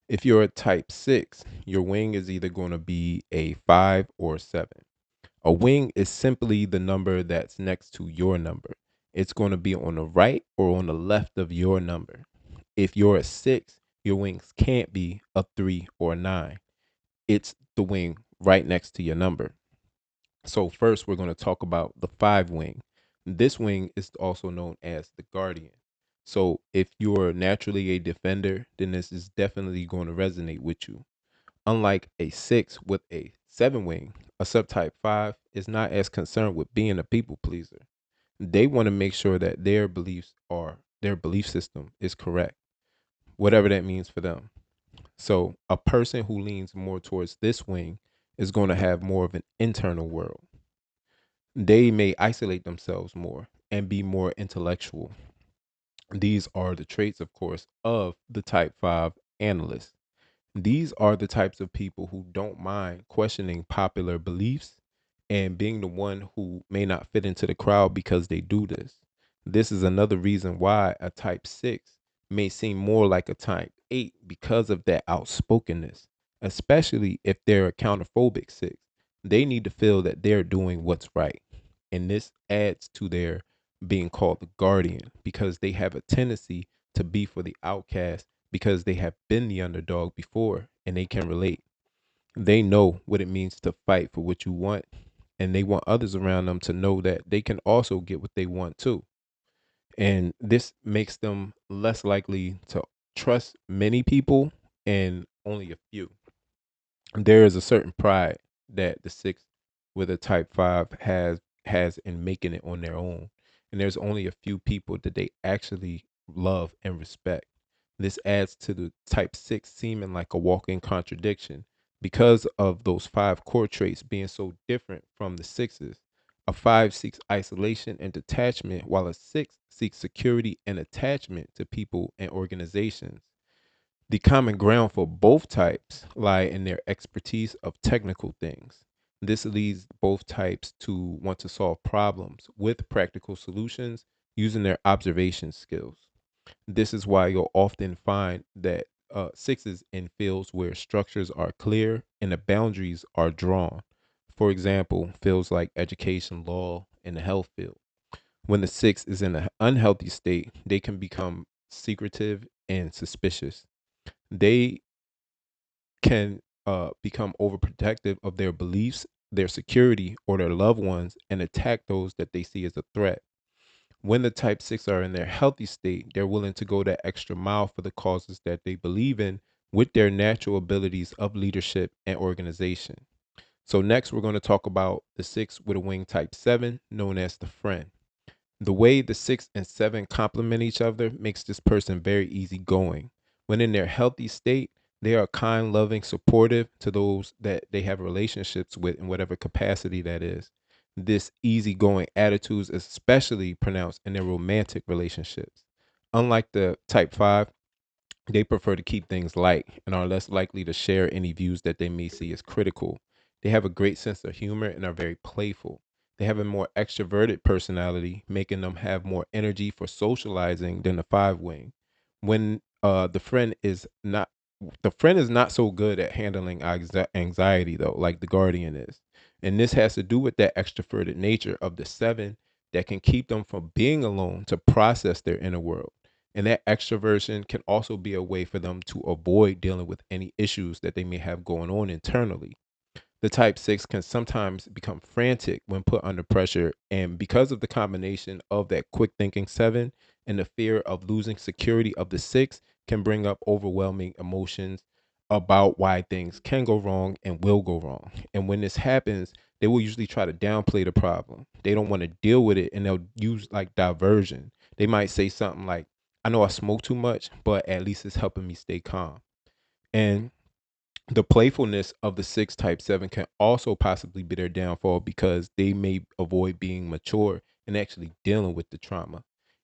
If you're a type 6, your wing is either going to be a 5 or a 7. A wing is simply the number that's next to your number. It's going to be on the right or on the left of your number. If you're a 6, your wings can't be a 3 or a 9. It's the wing right next to your number. So, first, we're going to talk about the 5 wing. This wing is also known as the guardian. So, if you're naturally a defender, then this is definitely going to resonate with you. Unlike a 6 with a 7 wing, a subtype 5 is not as concerned with being a people pleaser. They want to make sure that their belief system is correct, whatever that means for them. So, a person who leans more towards this wing is going to have more of an internal world. They may isolate themselves more and be more intellectual. These are the traits, of course, of the type 5 analyst. These are the types of people who don't mind questioning popular beliefs and being the one who may not fit into the crowd because they do this. This is another reason why a type 6 may seem more like a type 8 because of that outspokenness, especially if they're a counterphobic 6. They need to feel that they're doing what's right. And this adds to their being called the guardian because they have a tendency to be for the outcast because they have been the underdog before and they can relate. They know what it means to fight for what you want, and they want others around them to know that they can also get what they want too. And this makes them less likely to trust many people and only a few. There is a certain pride that the 6 with a type 5 has in making it on their own. And there's only a few people that they actually love and respect. This adds to the type 6 seeming like a walking contradiction because of those 5 core traits being so different from the 6's. A 5 seeks isolation and detachment, while a 6 seeks security and attachment to people and organizations. The common ground for both types lie in their expertise of technical things. This leads both types to want to solve problems with practical solutions using their observation skills. This is why you'll often find that 6's in fields where structures are clear and the boundaries are drawn. For example, fields like education, law, and the health field. When the 6 is in an unhealthy state, they can become secretive and suspicious. They can become overprotective of their beliefs, their security, or their loved ones and attack those that they see as a threat. When the type 6 are in their healthy state, they're willing to go that extra mile for the causes that they believe in with their natural abilities of leadership and organization. So, next, we're going to talk about the 6 with a wing type 7, known as the friend. The way the 6 and 7 complement each other makes this person very easygoing. When in their healthy state, they are kind, loving, supportive to those that they have relationships with in whatever capacity that is. This easygoing attitude is especially pronounced in their romantic relationships. Unlike the type 5, they prefer to keep things light and are less likely to share any views that they may see as critical. They have a great sense of humor and are very playful. They have a more extroverted personality, making them have more energy for socializing than the 5 wing. When the friend is not so good at handling anxiety though, like the guardian is. And this has to do with that extroverted nature of the 7 that can keep them from being alone to process their inner world. And that extroversion can also be a way for them to avoid dealing with any issues that they may have going on internally. The type 6 can sometimes become frantic when put under pressure. And because of the combination of that quick thinking 7 and the fear of losing security of the 6, can bring up overwhelming emotions about why things can go wrong and will go wrong. And when this happens, they will usually try to downplay the problem. They don't want to deal with it and they'll use like diversion. They might say something like, I know I smoke too much, but at least it's helping me stay calm. And the playfulness of the 6 type 7 can also possibly be their downfall because they may avoid being mature and actually dealing with the trauma.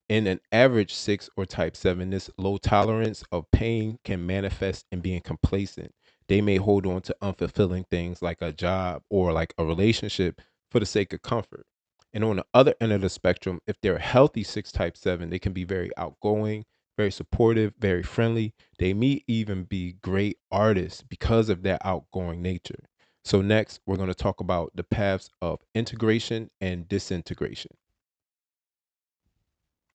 In an average 6 or type 7, this low tolerance of pain can manifest in being complacent. They may hold on to unfulfilling things like a job or like a relationship for the sake of comfort. And on the other end of the spectrum, if they're a healthy 6 type 7, they can be very outgoing, very supportive, very friendly. They may even be great artists because of their outgoing nature. So next, we're going to talk about the paths of integration and disintegration.